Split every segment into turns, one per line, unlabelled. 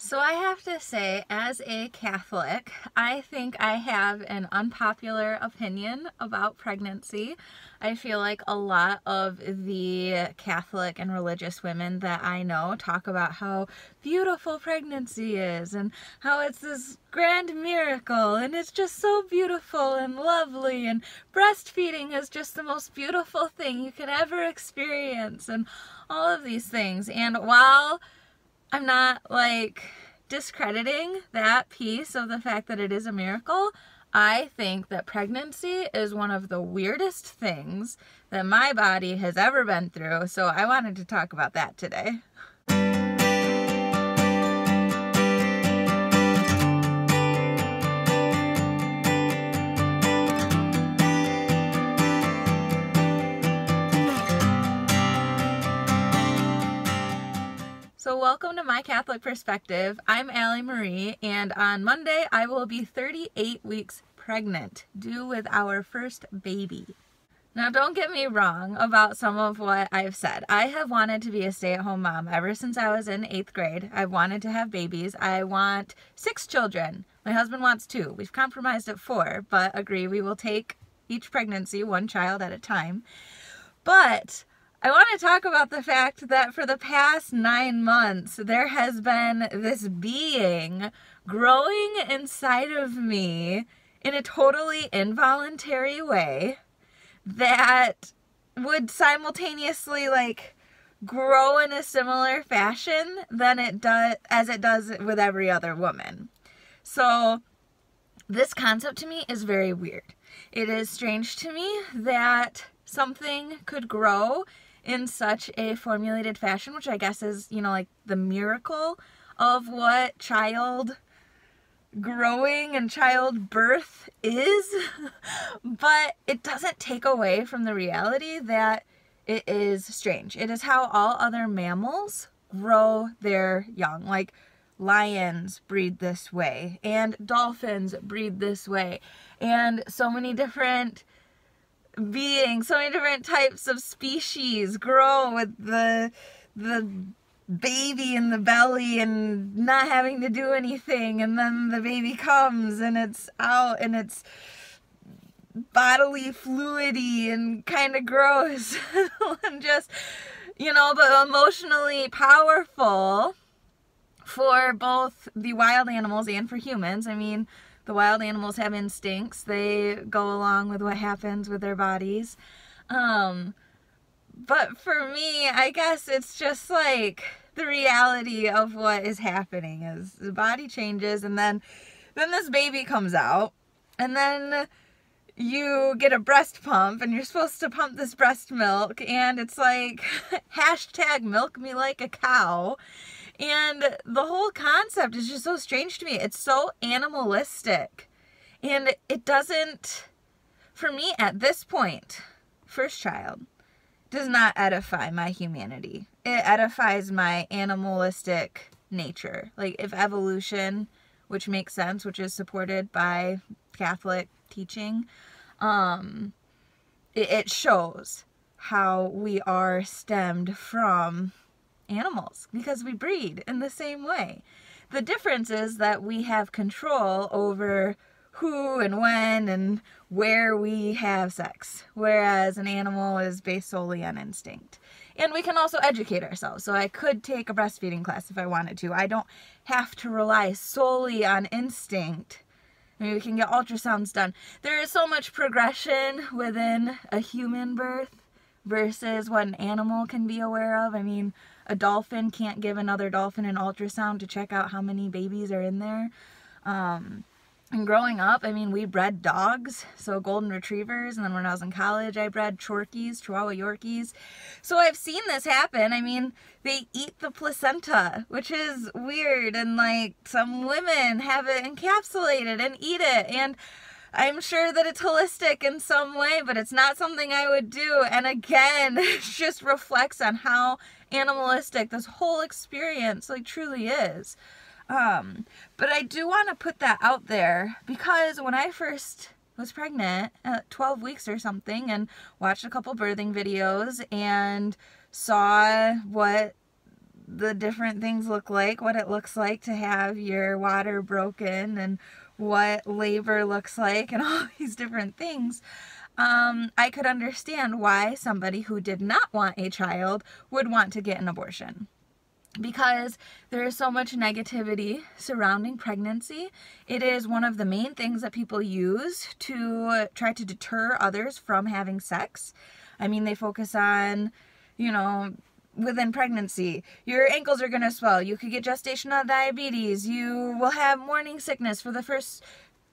So I have to say, as a Catholic, I think I have an unpopular opinion about pregnancy. I feel like a lot of the Catholic and religious women that I know talk about how beautiful pregnancy is and how it's this grand miracle and it's just so beautiful and lovely, and breastfeeding is just the most beautiful thing you could ever experience and all of these things. And while I'm not discrediting that piece of the fact that it is a miracle, I think that pregnancy is one of the weirdest things that my body has ever been through. So I wanted to talk about that today. So welcome to My Catholic Perspective. I'm Allie Marie, and on Monday I will be 38 weeks pregnant, due with our first baby. Now don't get me wrong about some of what I've said. I have wanted to be a stay-at-home mom ever since I was in 8th grade. I've wanted to have babies. I want 6 children. My husband wants 2. We've compromised at 4, but agree we will take each pregnancy 1 child at a time. But I want to talk about the fact that for the past 9 months, there has been this being growing inside of me in a totally involuntary way that would simultaneously grow in a similar fashion than it does with every other woman. So this concept to me is very weird. It is strange to me that something could grow in such a formulated fashion, which I guess is, the miracle of what child growing and childbirth is. But it doesn't take away from the reality that it is strange. It is how all other mammals grow their young. Like lions breed this way, and dolphins breed this way, and so many different beings, so many different types of species grow with the baby in the belly and not having to do anything, and then the baby comes and it's out and it's bodily fluidy and kind of gross and just, but emotionally powerful for both the wild animals and for humans. I mean, the wild animals have instincts. They go along with what happens with their bodies. But for me, I guess it's just the reality of what is happening is the body changes, and then this baby comes out, and then you get a breast pump, and you're supposed to pump this breast milk, and it's hashtag milk me like a cow. And the whole concept is just so strange to me. It's so animalistic. And it doesn't, for me at this point, first child, does not edify my humanity. It edifies my animalistic nature. If evolution, which makes sense, which is supported by Catholic teaching, it shows how we are stemmed from animals because we breed in the same way. The difference is that we have control over who and when and where we have sex, whereas an animal is based solely on instinct. And we can also educate ourselves. So I could take a breastfeeding class if I wanted to. I don't have to rely solely on instinct. I mean, we can get ultrasounds done. There is so much progression within a human birth versus what an animal can be aware of. I mean, a dolphin can't give another dolphin an ultrasound to check out how many babies are in there. And growing up, I mean, we bred dogs, so golden retrievers, and then when I was in college, I bred Chorkies, Chihuahua Yorkies. So I've seen this happen. I mean, they eat the placenta, which is weird, and some women have it encapsulated and eat it, and I'm sure that it's holistic in some way, but it's not something I would do. And again, it just reflects on how animalistic this whole experience truly is. But I do want to put that out there because when I first was pregnant at 12 weeks or something and watched a couple birthing videos and saw what the different things look like, what it looks like to have your water broken, and what labor looks like, and all these different things, I could understand why somebody who did not want a child would want to get an abortion. Because there is so much negativity surrounding pregnancy. It is one of the main things that people use to try to deter others from having sex. I mean, they focus on, you know, within pregnancy, your ankles are going to swell, you could get gestational diabetes, you will have morning sickness for the first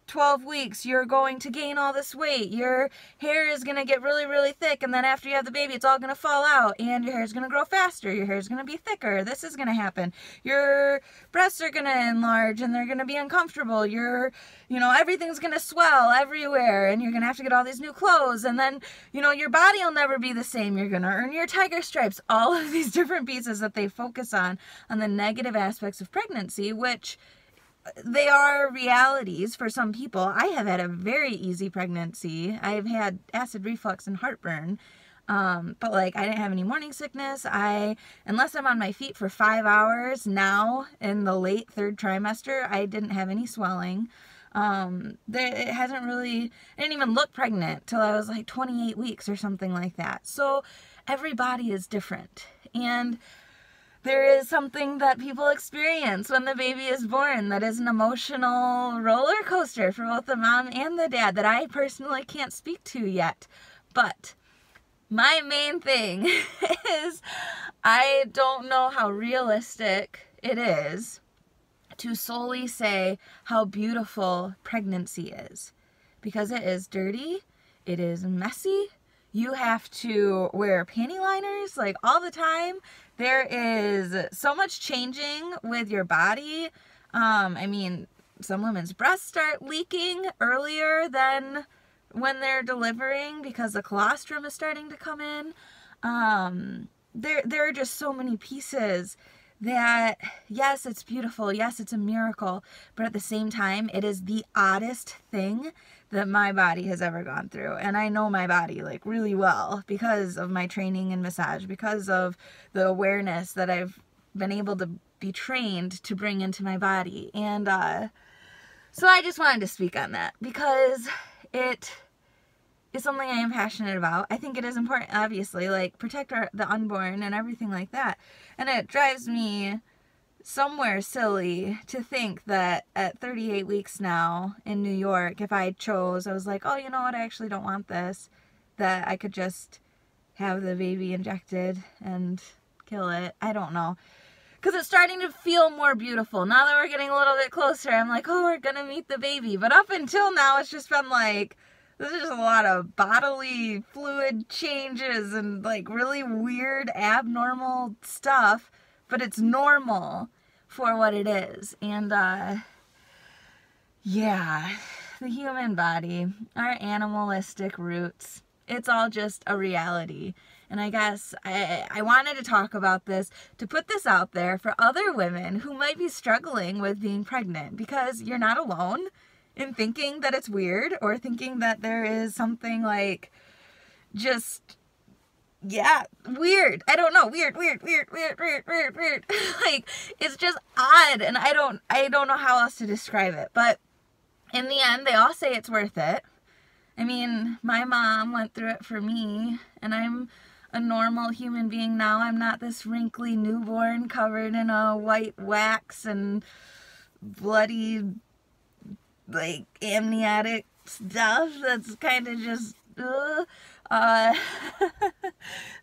12 weeks, you're going to gain all this weight, your hair is going to get really, really thick, and then after you have the baby, it's all going to fall out, and your hair is going to grow faster, your hair is going to be thicker, this is going to happen, your breasts are going to enlarge, and they're going to be uncomfortable, everything's going to swell everywhere, and you're going to have to get all these new clothes, and then, your body will never be the same, you're going to earn your tiger stripes, all of these different pieces that they focus on the negative aspects of pregnancy, which they are realities for some people. I have had a very easy pregnancy. I've had acid reflux and heartburn, but I didn't have any morning sickness. Unless I'm on my feet for 5 hours now in the late 3rd trimester, I didn't have any swelling. I didn't even look pregnant till I was 28 weeks or something like that. So every body is different, and there is something that people experience when the baby is born that is an emotional roller coaster for both the mom and the dad that I personally can't speak to yet. But my main thing is I don't know how realistic it is to solely say how beautiful pregnancy is, because it is dirty, it is messy. You have to wear panty liners all the time. There is so much changing with your body. Some women's breasts start leaking earlier than when they're delivering because the colostrum is starting to come in. There are just so many pieces that, yes, it's beautiful, yes, it's a miracle, but at the same time, it is the oddest thing that my body has ever gone through. And I know my body really well because of my training in massage, because of the awareness that I've been able to be trained to bring into my body. And so I just wanted to speak on that because it is something I am passionate about. I think it is important, obviously, protect the unborn and everything like that. And it drives me somewhere silly to think that at 38 weeks now in New York, if I chose, I was oh, you know what, I actually don't want this, that I could just have the baby injected and kill it. I don't know. Because it's starting to feel more beautiful. Now that we're getting a little bit closer, I'm oh, we're going to meet the baby. But up until now, it's just been this is just a lot of bodily fluid changes and really weird, abnormal stuff. But it's normal for what it is. And, yeah, the human body, our animalistic roots, it's all just a reality. And I guess I wanted to talk about this, to put this out there for other women who might be struggling with being pregnant, because you're not alone in thinking that it's weird or thinking that there is something weird. I don't know. Weird. It's just odd, and I don't know how else to describe it. But in the end, they all say it's worth it. I mean, my mom went through it for me, and I'm a normal human being now. I'm not this wrinkly newborn covered in a white wax and bloody, amniotic stuff that's kind of just,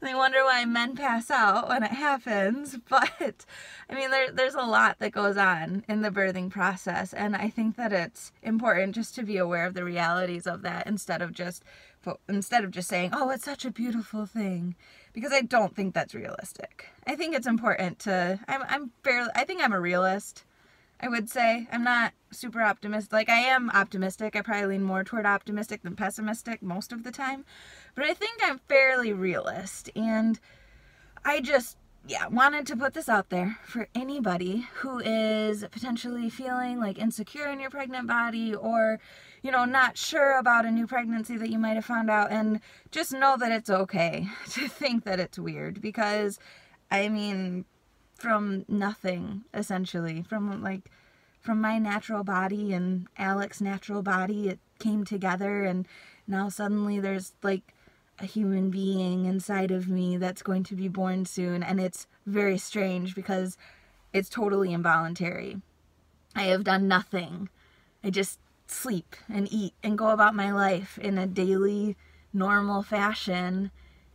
they wonder why men pass out when it happens. But I mean, there's a lot that goes on in the birthing process, and I think that it's important just to be aware of the realities of that instead of just saying, oh, it's such a beautiful thing, because I don't think that's realistic. I think it's important to, I think I'm a realist. I would say I'm not super optimistic. I am optimistic. I probably lean more toward optimistic than pessimistic most of the time. But I think I'm fairly realist. And I just, wanted to put this out there for anybody who is potentially feeling insecure in your pregnant body, or, not sure about a new pregnancy that you might have found out. And just know that it's okay to think that it's weird, because, I mean, from nothing, essentially, from my natural body and Alex's natural body. It came together, and now suddenly there's like a human being inside of me that's going to be born soon, and it's very strange because it's totally involuntary. I have done nothing. I just sleep and eat and go about my life in a daily, normal fashion,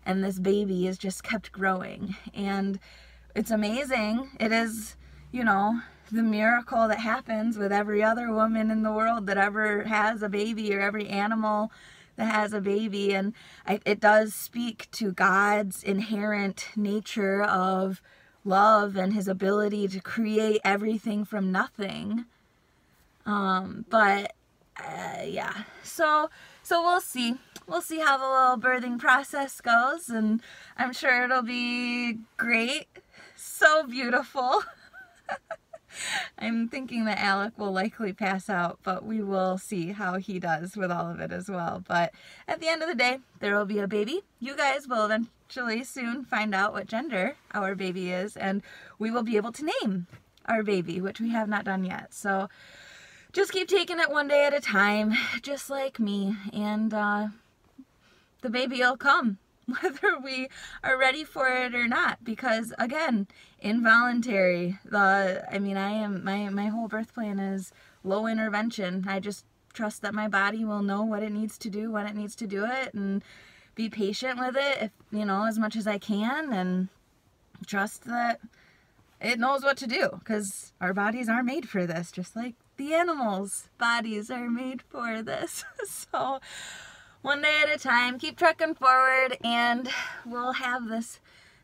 and this baby is just kept growing, and it's amazing. It is, you know, the miracle that happens with every other woman in the world that ever has a baby, or every animal that has a baby. And it does speak to God's inherent nature of love and his ability to create everything from nothing. Yeah, so we'll see. We'll see how the little birthing process goes, and I'm sure it'll be great. So beautiful. I'm thinking that Alec will likely pass out, but we will see how he does with all of it as well. But at the end of the day, there will be a baby. You guys will eventually soon find out what gender our baby is, and we will be able to name our baby, which we have not done yet. So just keep taking it one day at a time, just like me, and the baby will come, whether we are ready for it or not, because again, involuntary. My whole birth plan is low intervention. I just trust that my body will know what it needs to do when it needs to do it, and be patient with it, if, you know, as much as I can, and trust that it knows what to do, because our bodies are made for this, just like the animals' bodies are made for this. So one day at a time, keep trucking forward, and we'll have this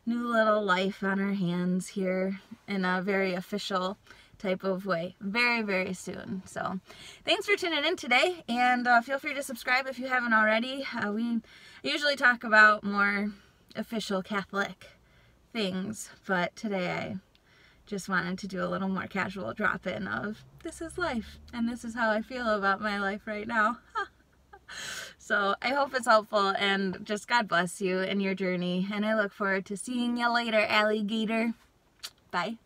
new little life on our hands here in a very official type of way very, very soon. So thanks for tuning in today, and feel free to subscribe if you haven't already. We usually talk about more official Catholic things, but today I just wanted to do a little more casual drop-in of this is life, and this is how I feel about my life right now. So I hope it's helpful, and just God bless you in your journey, and I look forward to seeing you later, alligator. Bye.